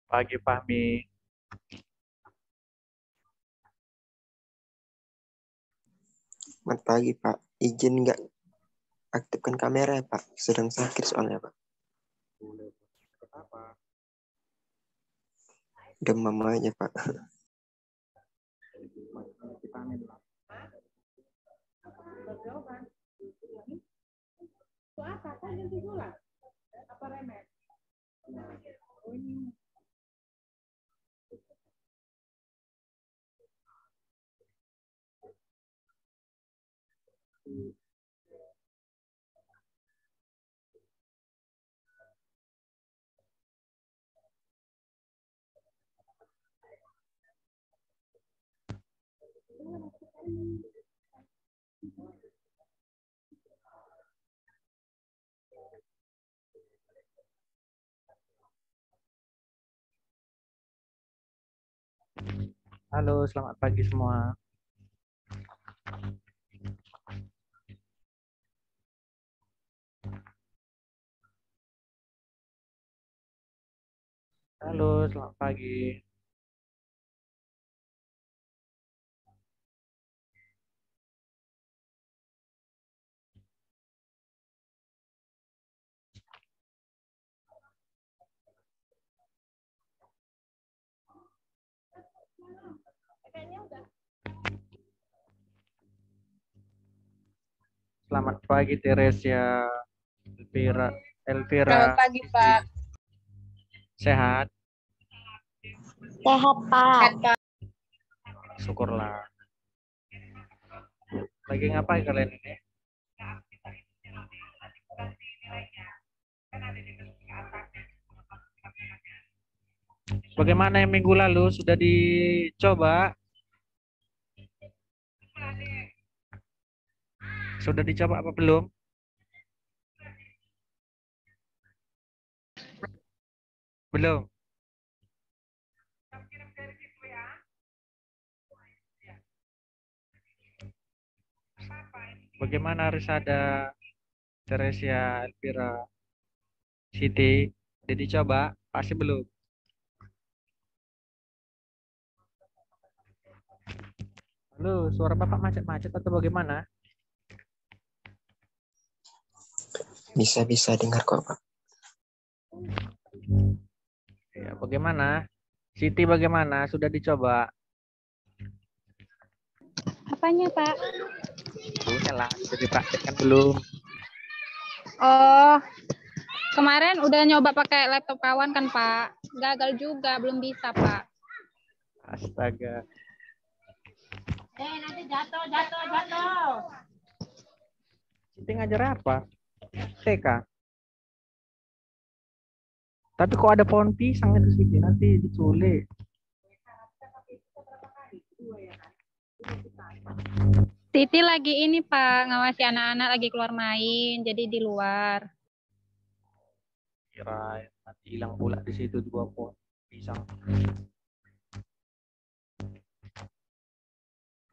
Pagi Fahmi. Selamat pagi, Pak. Izin nggak aktifkan kamera ya, Pak? Sedang sakit soalnya, Pak. Boleh. Kenapa? Demam aja, Pak. Vitamin lah. Halo, selamat pagi semua. Halo, selamat pagi. Selamat pagi Teresia, Elvira, Selamat Elvira. pagi, Pak. Sehat? Sehat, Pak. Syukurlah. Lagi ngapain kalian ini? Bagaimana yang minggu lalu sudah dicoba? Sudah dicoba apa belum? Belum. Bagaimana Risada, Teresia, Elvira, Siti? Sudah dicoba? Pasti belum. Halo, suara Bapak macet-macet atau bagaimana? Bisa dengar kok, Pak. Ya, bagaimana? Siti bagaimana? Sudah dicoba? Apanya, Pak? Sudah lah, sudah dipraktekkan belum? Oh, kemarin udah nyoba pakai laptop kawan kan, Pak. Gagal juga, belum bisa, Pak. Astaga. Nanti jatuh. Siti ngajar apa? TK. Tapi kok ada pohon pisangnya di sini, nanti diculik. Titi lagi ini, Pak, ngawasi anak-anak lagi keluar main, jadi di luar. Kira nanti hilang pula di situ 2 pohon pisang.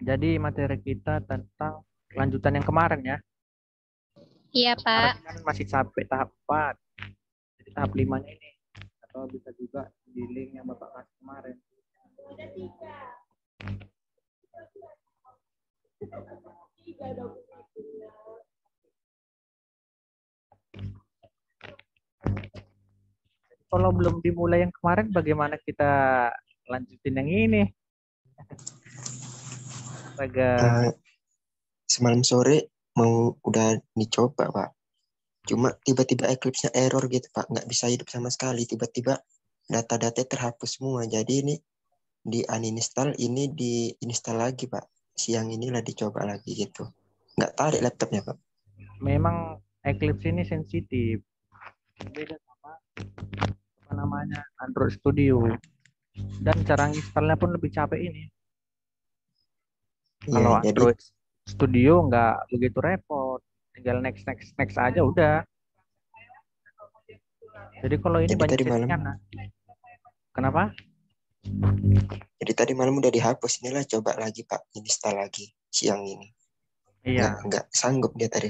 Jadi materi kita tentang lanjutan yang kemarin ya. Iya, Kemarin Pak. kan masih sampai tahap 4. Jadi tahap 5-nya ini. Atau bisa juga di link yang Bapak kasih kemarin. Kalau belum dimulai yang kemarin, bagaimana kita lanjutin yang ini? Astaga. Semalam sore mau udah dicoba, Pak. Cuma tiba-tiba Eclipse-nya error gitu, Pak. Nggak bisa hidup sama sekali. Tiba-tiba data-data terhapus semua. Jadi ini di uninstall, ini diinstal lagi, Pak. Siang inilah dicoba lagi gitu. Nggak tarik laptopnya, Pak. Memang Eclipse ini sensitif. Beda sama apa namanya Android Studio. Dan cara installnya pun lebih capek ini. Iya, Kalau jadi Android Studio nggak begitu repot, tinggal next next next aja udah. Jadi kalau ini jadi banyak tadi malam settingan. Nah. Kenapa? Jadi tadi malam udah dihapus. Inilah coba lagi, Pak. Install lagi siang ini. Iya. Nggak sanggup dia tadi.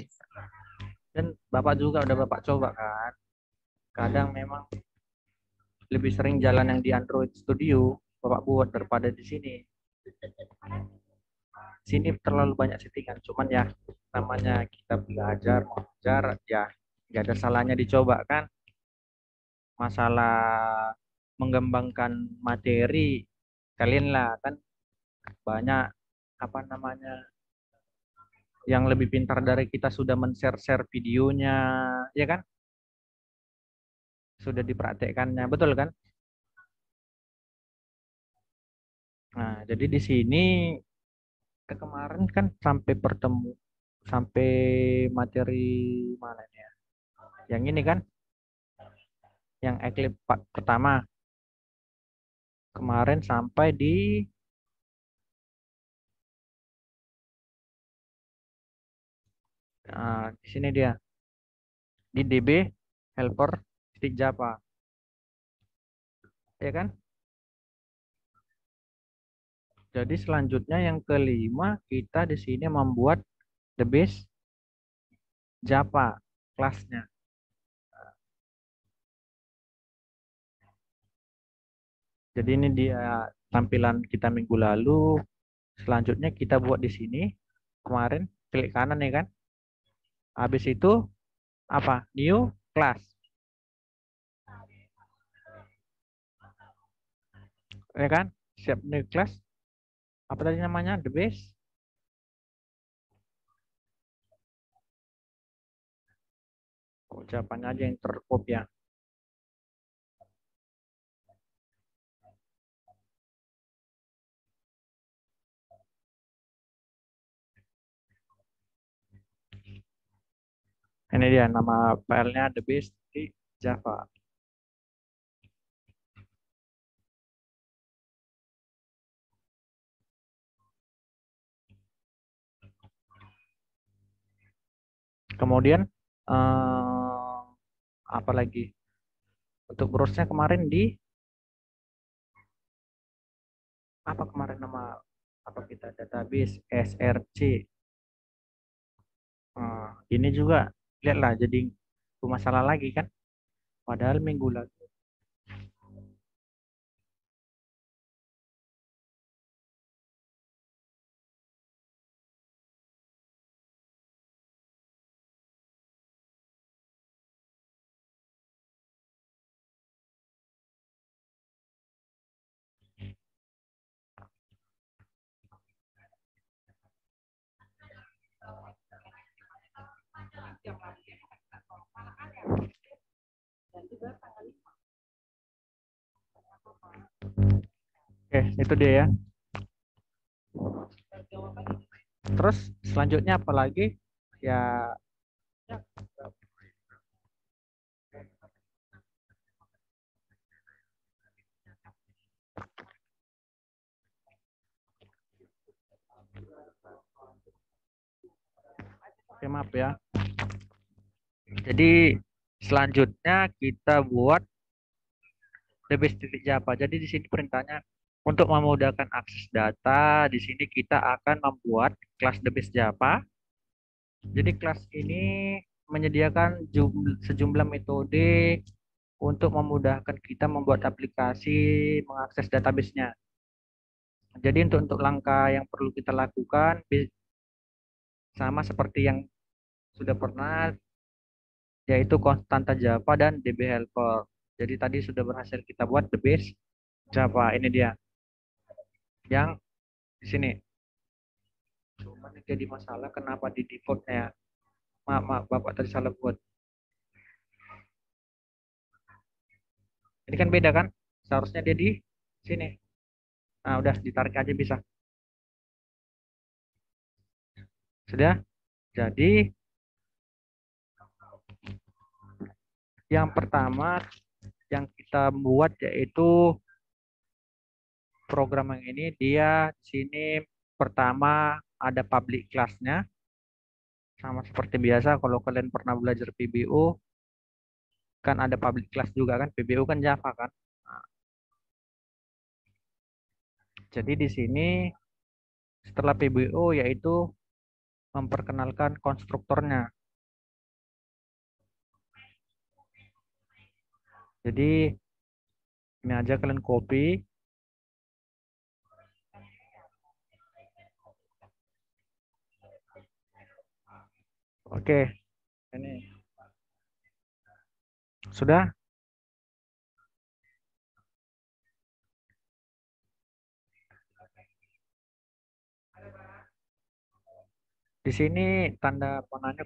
Dan Bapak juga udah Bapak coba kan. Kadang memang lebih sering jalan yang di Android Studio Bapak buat daripada di sini. Sini terlalu banyak settingan, cuman ya namanya kita belajar mengajar ya nggak ada salahnya dicoba kan. Masalah mengembangkan materi kalian lah kan banyak apa namanya yang lebih pintar dari kita sudah men-share videonya, ya kan? Sudah dipraktekkannya, betul kan? Nah, jadi di sini kemarin kan sampai materi mana nih ya? Yang ini kan, yang Eclipse part pertama kemarin sampai di sini dia di DB helper titik Java, ya kan? Jadi selanjutnya yang kelima kita di sini membuat the base Java kelasnya. Jadi ini dia tampilan kita minggu lalu. Selanjutnya kita buat di sini. Kemarin klik kanan ya kan. Habis itu apa? New class. Ya kan? Siap new class. Apa tadi namanya? The base. Ucapannya aja yang terkop ya. Ini dia nama filenya the base di Java. Kemudian apa lagi? Untuk browse-nya kemarin di apa kemarin nama apa kita database SRC. Ini juga lihatlah jadi masalah lagi kan. Padahal minggu lalu. Oke, itu dia ya. Terus selanjutnya apa lagi? Ya, oke, maaf ya. Jadi selanjutnya kita buat database titik Java. Jadi di sini perintahnya untuk memudahkan akses data, di sini kita akan membuat kelas database Java. Jadi kelas ini menyediakan sejumlah metode untuk memudahkan kita membuat aplikasi mengakses database-nya. Jadi untuk langkah yang perlu kita lakukan sama seperti yang sudah pernah, yaitu konstanta Java dan DB helper. Jadi tadi sudah berhasil kita buat the base Java. Ini dia yang di sini. Cuma jadi masalah kenapa di defaultnya. Maaf, Bapak tadi salah buat. Ini kan beda kan? Seharusnya dia di sini. Nah, udah ditarik aja bisa. Sudah? Jadi yang pertama yang kita buat yaitu program yang ini dia di sini pertama ada public class-nya. Sama seperti biasa kalau kalian pernah belajar PBO kan ada public class juga kan, PBO kan Java kan. Nah, jadi di sini setelah PBO yaitu memperkenalkan konstruktornya. Jadi Ini aja kalian copy. Oke, ini sudah. Di sini tanda panahnya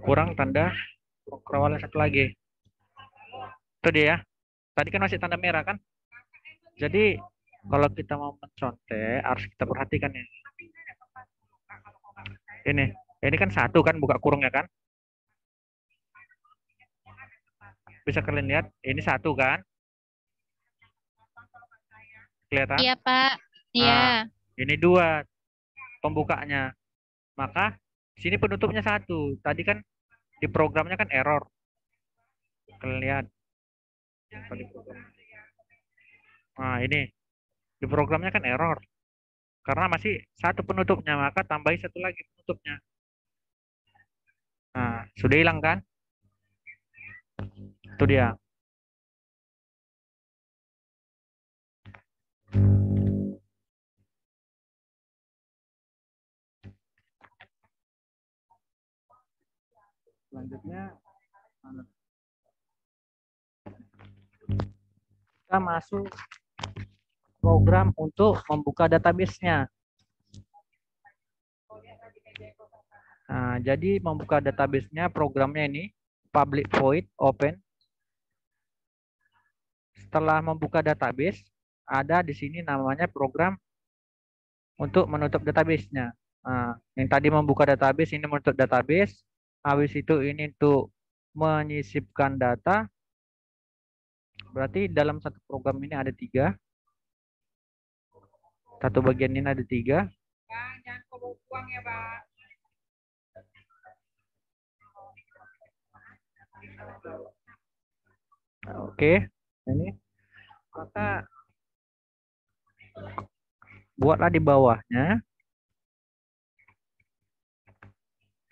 kurang tanda cokrawalnya satu lagi. Itu dia ya. Tadi kan masih tanda merah kan? Jadi kalau kita mau mencontek harus kita perhatikan ya. Ini kan satu kan buka kurungnya kan? Bisa kalian lihat ini satu kan? Kelihatan? Iya, Pak. Iya. Nah, ini dua pembukanya. Maka sini penutupnya satu. Tadi kan di programnya kan error. Kalian lihat. Nah, ini di programnya kan error. Karena masih satu penutupnya, maka tambahi satu lagi penutupnya. Nah, sudah hilang kan? Itu dia. Selanjutnya kita masuk program untuk membuka database-nya. Nah, jadi membuka database-nya programnya ini public void open. Setelah membuka database, ada di sini namanya program untuk menutup database-nya. Nah, yang tadi membuka database, ini menutup database. Habis itu ini untuk menyisipkan data. Berarti dalam satu program ini ada tiga. Satu bagian ini ada tiga. Jangan kau buang ya, Pak. Oke, ini maka buatlah di bawahnya.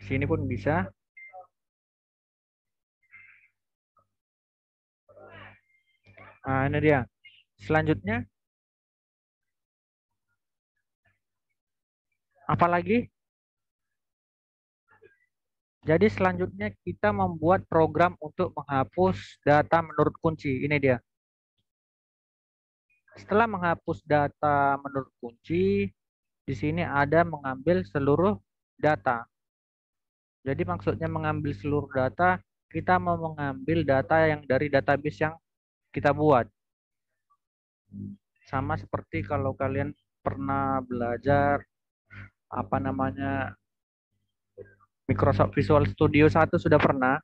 Sini pun bisa. Nah, ini dia. Selanjutnya, apalagi? Jadi selanjutnya kita membuat program untuk menghapus data menurut kunci. Ini dia. Setelah menghapus data menurut kunci, di sini ada mengambil seluruh data. Jadi maksudnya mengambil seluruh data, kita mau mengambil data yang dari database yang kita buat. Sama seperti kalau kalian pernah belajar apa namanya Microsoft Visual Studio 1 sudah pernah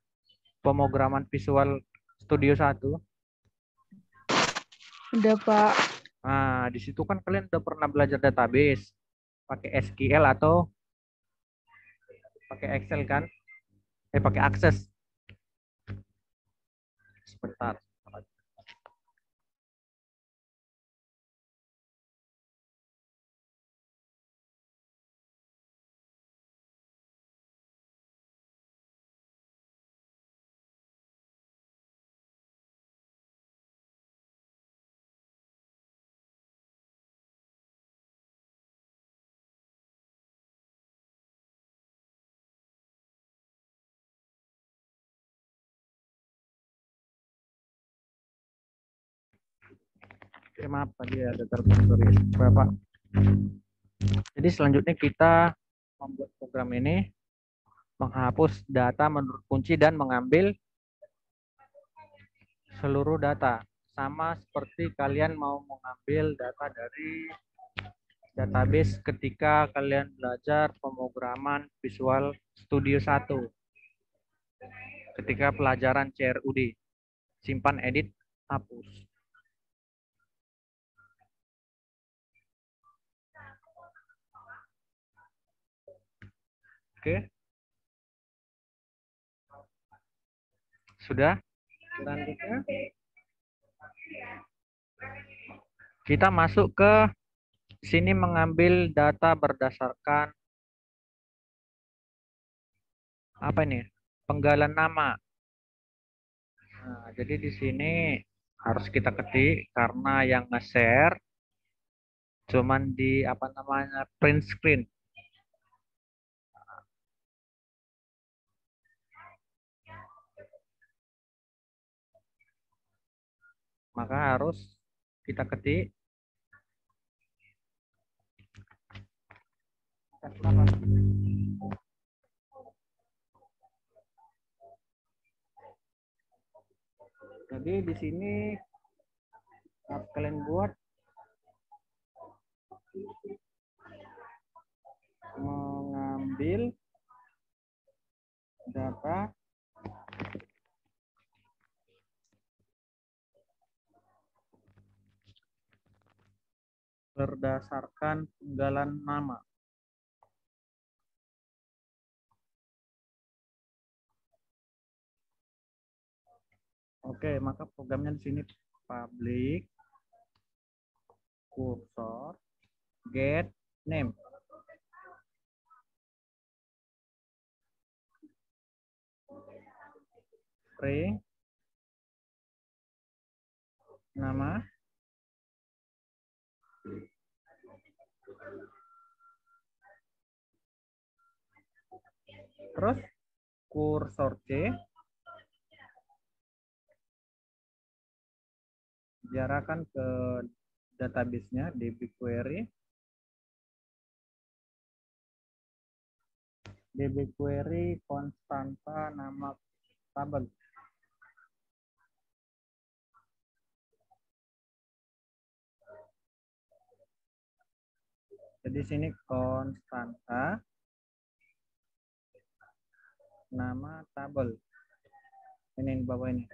pemrograman Visual Studio 1. Udah, Pak. Nah, di situ kan kalian udah pernah belajar database pakai SQL atau pakai Excel kan? Pakai Access. Sebentar. Maaf tadi ada telepon dari Bapak. Jadi selanjutnya kita membuat program ini menghapus data menurut kunci dan mengambil seluruh data. Sama seperti kalian mau mengambil data dari database ketika kalian belajar pemrograman Visual Studio 1. Ketika pelajaran CRUD. Simpan, edit, hapus. Oke. Sudah? Selanjutnya kita masuk ke sini mengambil data berdasarkan apa ini? Penggalan nama. Nah, jadi di sini harus kita ketik karena yang nge-share cuman di apa namanya print screen. Maka harus kita ketik. Jadi di sini harus kalian buat mengambil data berdasarkan penggalan nama. Oke, maka programnya di sini public cursor get name. String nama terus kursor C diarahkan ke database-nya DB query konstanta nama tabel. Jadi sini konstanta nama tabel. Ini di bawah ini.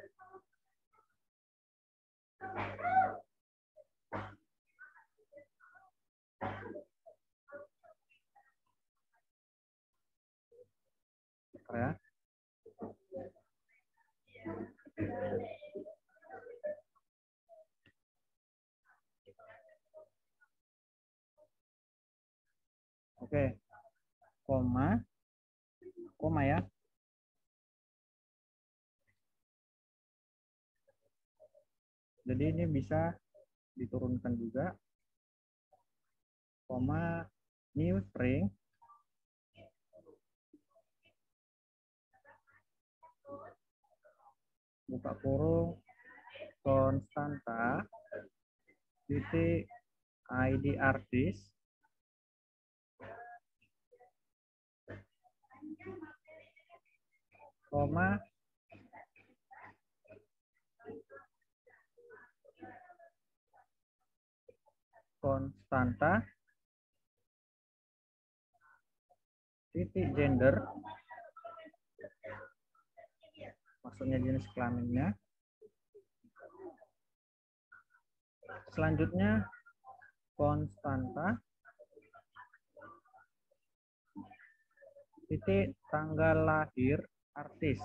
Ya. Oke. Koma ya. Jadi ini bisa diturunkan juga. Koma new string buka kurung konstanta titik ID artis koma konstanta titik gender, maksudnya jenis kelaminnya. Selanjutnya konstanta titik tanggal lahir artis.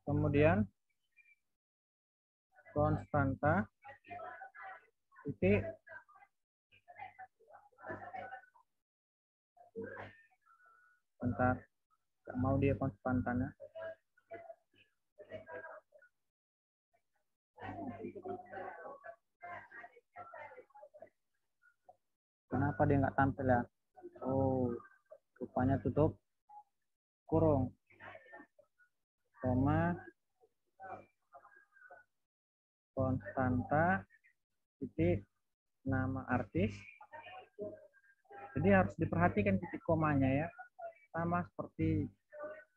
Kemudian konstanta titik bentar, nggak mau dia konstantanya. Kenapa dia nggak tampil ya? Oh, rupanya tutup kurung koma konstanta titik nama artis. Jadi harus diperhatikan titik komanya ya, sama seperti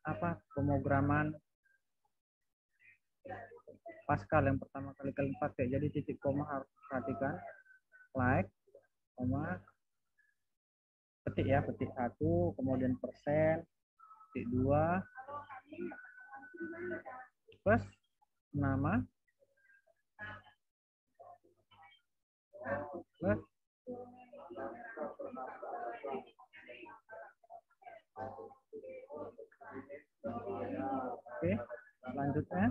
apa pemrograman Pascal yang pertama kali kalian pakai. Jadi titik koma harus diperhatikan. Like koma petik ya, petik 1, kemudian persen, petik 2, plus nama, plus oke, selanjutnya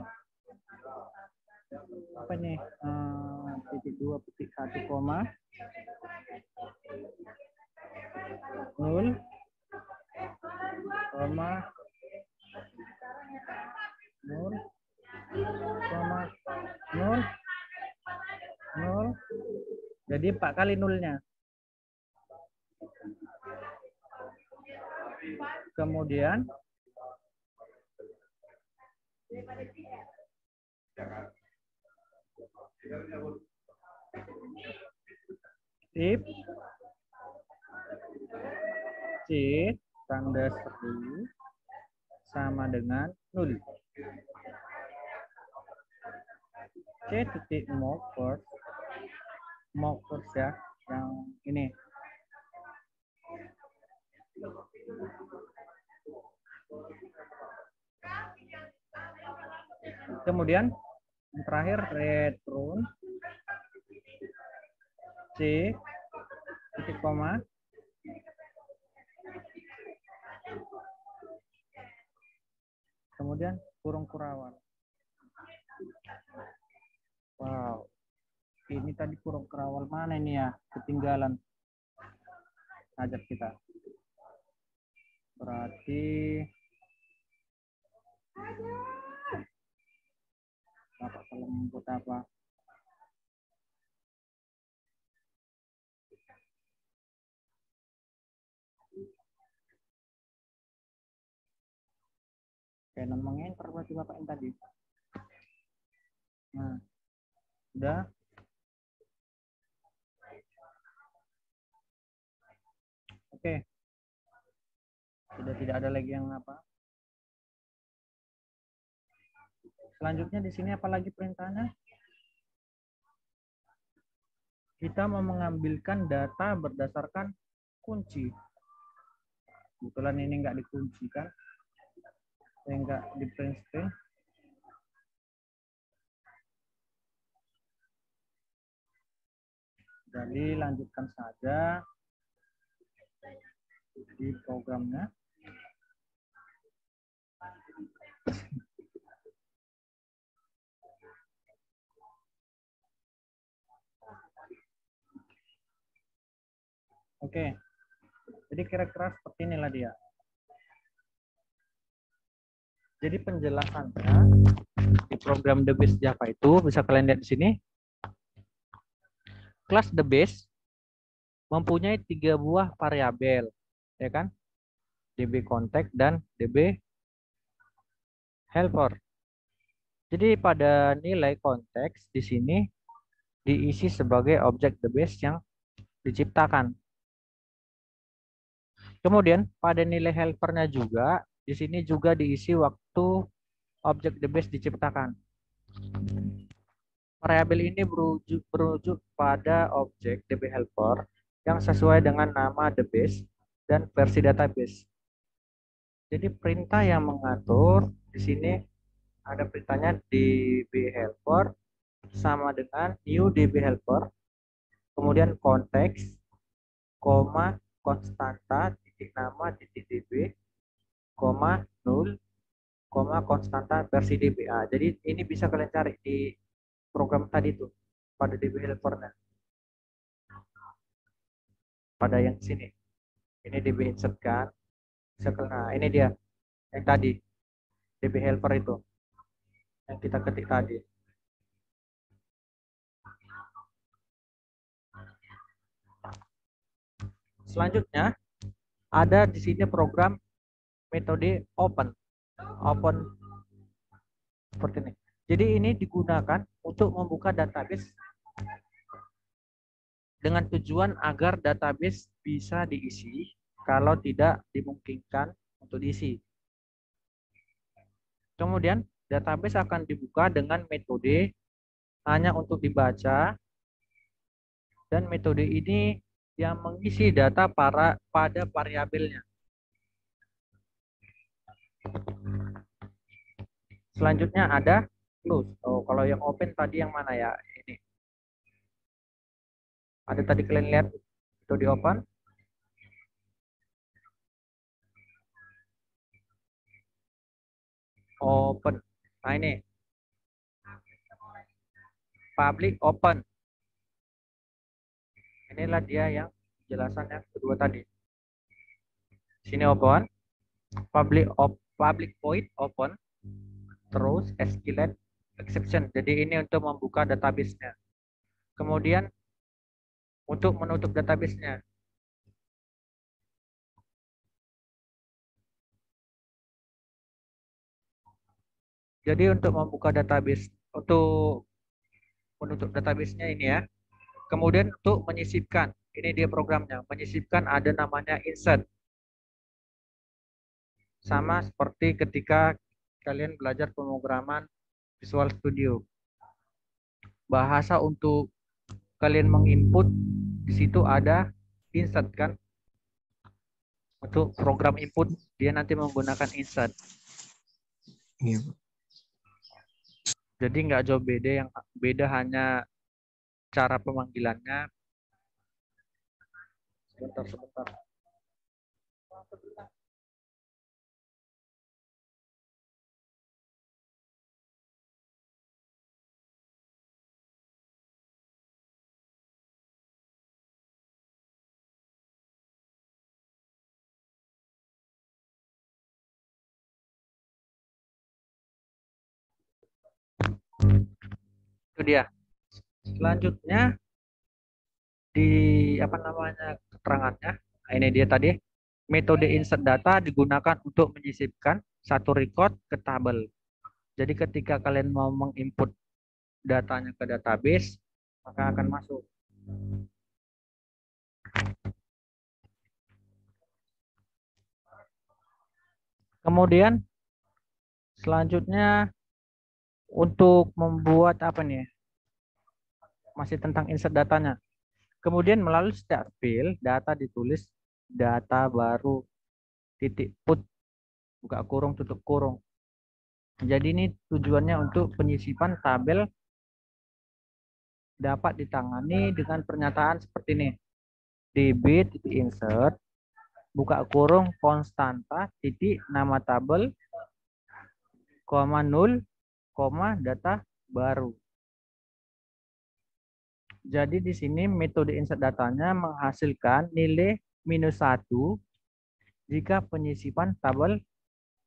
apa nih? koma 0, koma 0, koma 0, 0. Jadi 4 kali nolnya. Kemudian if C tanda seru sama dengan 0. C titik mock first ya, yang ini. Kemudian yang terakhir return C titik koma kemudian kurung kurawal. Wow, ini tadi kurung kurawal mana ini ya, ketinggalan ajak kita. Berarti Bapak kalau input apa? Kayak mengenter berarti Bapak yang tadi. Nah, udah. Oke. Sudah tidak ada lagi yang apa. Selanjutnya di sini apalagi perintahnya? Kita mau mengambilkan data berdasarkan kunci. Kebetulan ini nggak dikuncikan, sehingga di print string. Jadi lanjutkan saja di programnya. Oke, jadi kira-kira seperti inilah dia. Jadi penjelasannya di program The Base Java itu bisa kalian lihat di sini. Kelas The Base mempunyai 3 buah variabel, ya kan? DB contact dan DB helper. Jadi pada nilai konteks di sini diisi sebagai objek The Base yang diciptakan. Kemudian pada nilai helpernya juga di sini juga diisi waktu objek The Base diciptakan. Variabel ini berujuk pada objek DB helper yang sesuai dengan nama The Base dan versi database. Jadi perintah yang mengatur di sini ada perintahnya DB helper sama dengan new DB helper, kemudian konteks, koma, konstanta, titik nama, titik DB, koma, 0, koma, konstanta versi DBA. Jadi ini bisa kalian cari di program tadi tuh pada DB helpernya. Pada yang sini. Ini DB insert kan. Nah, ini dia yang tadi. DB helper itu. Yang kita ketik tadi. Selanjutnya ada di sini program metode open seperti ini. Jadi ini digunakan untuk membuka database dengan tujuan agar database bisa diisi kalau tidak dimungkinkan untuk diisi. Kemudian database akan dibuka dengan metode hanya untuk dibaca, dan metode ini yang mengisi data pada variabelnya. Selanjutnya ada close. Oh, kalau yang open tadi yang mana ya? Ini. Ada tadi kalian lihat itu di open. Open. Nah ini. Public open. Inilah dia yang penjelasan yang kedua tadi. Sini open, public void open, terus escalate exception. Jadi ini untuk membuka database-nya. Kemudian untuk menutup database-nya. Jadi untuk membuka database, untuk menutup database-nya ini ya. Kemudian untuk menyisipkan, ini dia programnya. Menyisipkan ada namanya insert. Sama seperti ketika kalian belajar pemrograman Visual Studio. Bahasa untuk kalian menginput di situ ada insert kan. Untuk program input dia nanti menggunakan insert. Iya, Pak. Jadi nggak jauh beda, yang beda hanya cara pemanggilannya. Sebentar. Itu dia. Selanjutnya di apa namanya keterangannya. Nah, ini dia tadi. Metode insert data digunakan untuk menyisipkan satu record ke tabel. Jadi ketika kalian mau menginput datanya ke database, maka akan masuk. Kemudian selanjutnya untuk membuat apa nih? Masih tentang insert datanya. Kemudian melalui setiap field data ditulis data baru titik put buka kurung tutup kurung. Jadi ini tujuannya untuk penyisipan tabel dapat ditangani dengan pernyataan seperti ini. db titik insert buka kurung konstanta titik nama tabel koma 0 koma data baru. Jadi di sini metode insert datanya menghasilkan nilai -1 jika penyisipan tabel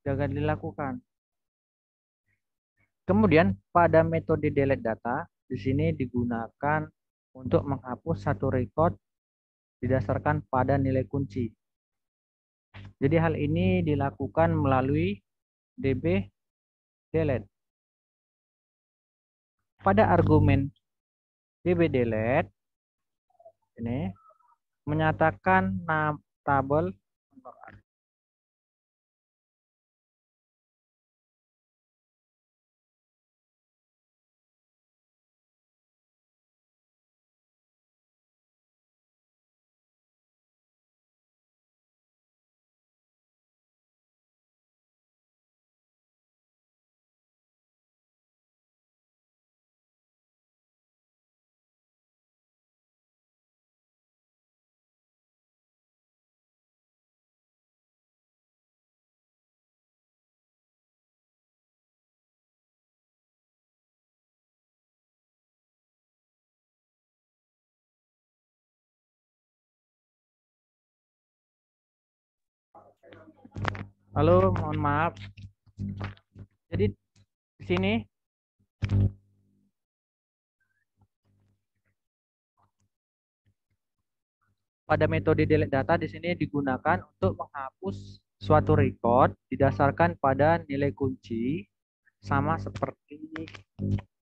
gagal dilakukan. Kemudian pada metode delete data di sini digunakan untuk menghapus satu record didasarkan pada nilai kunci. Jadi hal ini dilakukan melalui db delete. Pada argumen db delete ini menyatakan tabel Halo, mohon maaf. Jadi di sini pada metode delete data di sini digunakan untuk menghapus suatu record didasarkan pada nilai kunci sama seperti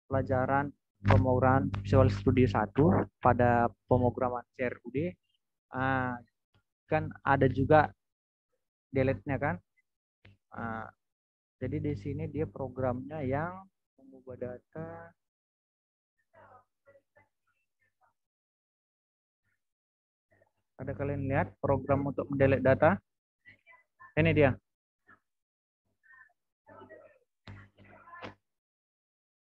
pelajaran pemrograman Visual Studio 1 pada pemrograman CRUD. Kan ada juga delete-nya kan. Jadi di sini dia programnya yang mengubah data. Ada kalian lihat program untuk mendelete data? Ini dia.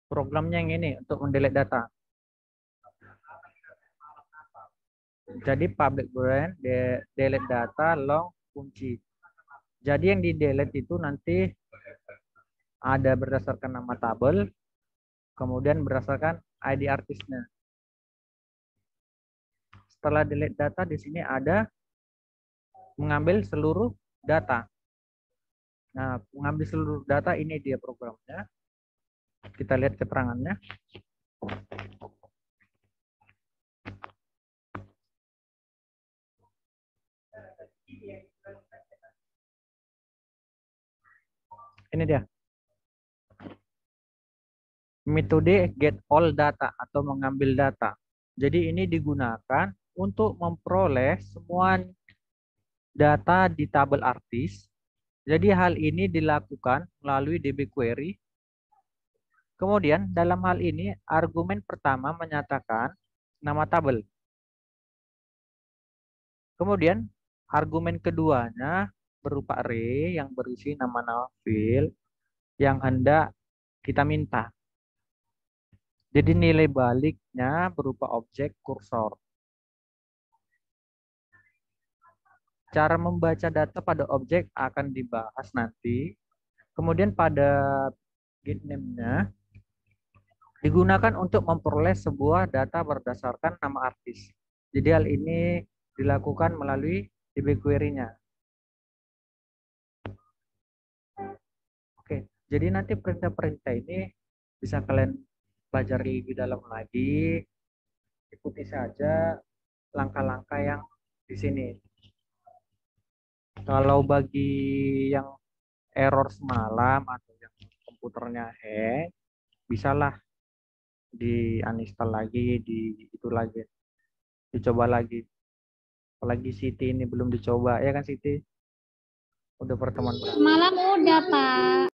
Programnya yang ini untuk mendelete data. Jadi public void delete data long kunci. Jadi yang di delete itu nanti ada berdasarkan nama tabel, kemudian berdasarkan ID artisnya. setelah delete data di sini ada mengambil seluruh data. Nah, mengambil seluruh data ini dia programnya. Kita lihat keterangannya. Ini dia. Metode get all data atau mengambil data. Jadi ini digunakan untuk memperoleh semua data di tabel artis. Jadi hal ini dilakukan melalui DB query. Kemudian dalam hal ini argumen pertama menyatakan nama tabel. Kemudian argumen keduanya berupa array yang berisi nama-nama field yang hendak kita minta. Jadi nilai baliknya berupa objek kursor. Cara membaca data pada objek akan dibahas nanti. Kemudian pada getName-nya digunakan untuk memperoleh sebuah data berdasarkan nama artis. Jadi hal ini dilakukan melalui DB query-nya. Oke, jadi nanti perintah-perintah ini bisa kalian pelajari lebih dalam lagi. Ikuti saja langkah-langkah yang di sini. Kalau bagi yang error semalam atau yang komputernya hang, bisalah di uninstall lagi, itu lagi, dicoba lagi. Apalagi Siti ini belum dicoba, ya kan Siti? Udah pertemuan berapa? Malam udah, Pak.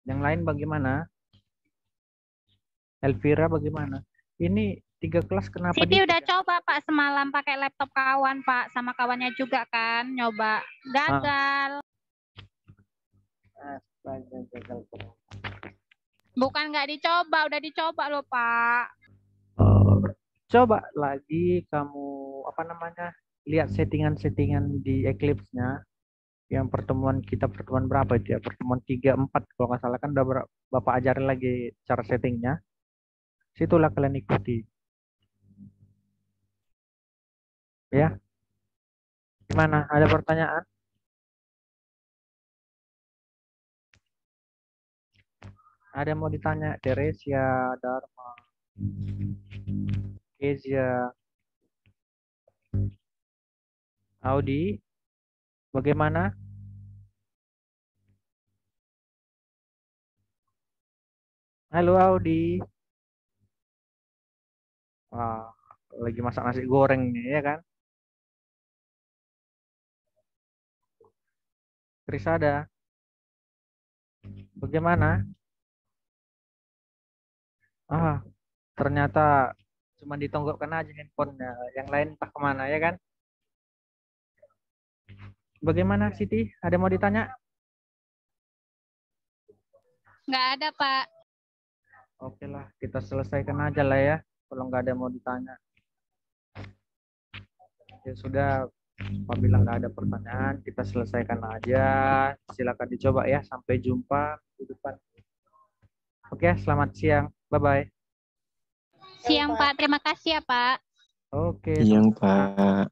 Yang lain bagaimana? Elvira bagaimana? Ini 3 kelas kenapa Siti udah coba, Pak, semalam pakai laptop kawan, Pak, sama kawannya juga kan, nyoba. Gagal. Gagal. Bukan nggak dicoba, udah dicoba loh, Pak. Coba lagi kamu lihat settingan-settingan di Eclipse-nya. Yang pertemuan berapa itu ya? Pertemuan 3-4 kalau nggak salah kan udah Bapak ajarin lagi cara settingnya. Situlah kalian ikuti. Ya. Gimana? Ada pertanyaan? Ada mau ditanya? Teresia, Dharma, Kezia, Audi, bagaimana? Halo Audi. Wah, lagi masak nasi goreng nih, ya kan? Trisada, bagaimana? Ternyata cuma ditonggokkan aja handphonenya. Yang lain entah kemana, ya kan? Bagaimana Siti? Ada mau ditanya? Nggak ada, Pak. Oke lah, kita selesaikan aja lah ya. Kalau nggak ada mau ditanya. Ya sudah, apabila nggak ada pertanyaan, kita selesaikan aja. Silakan dicoba ya. Sampai jumpa di depan. Oke, selamat siang. Bye-bye. Siang, Pak. Terima kasih ya, Pak. Oke. Siang, Pak.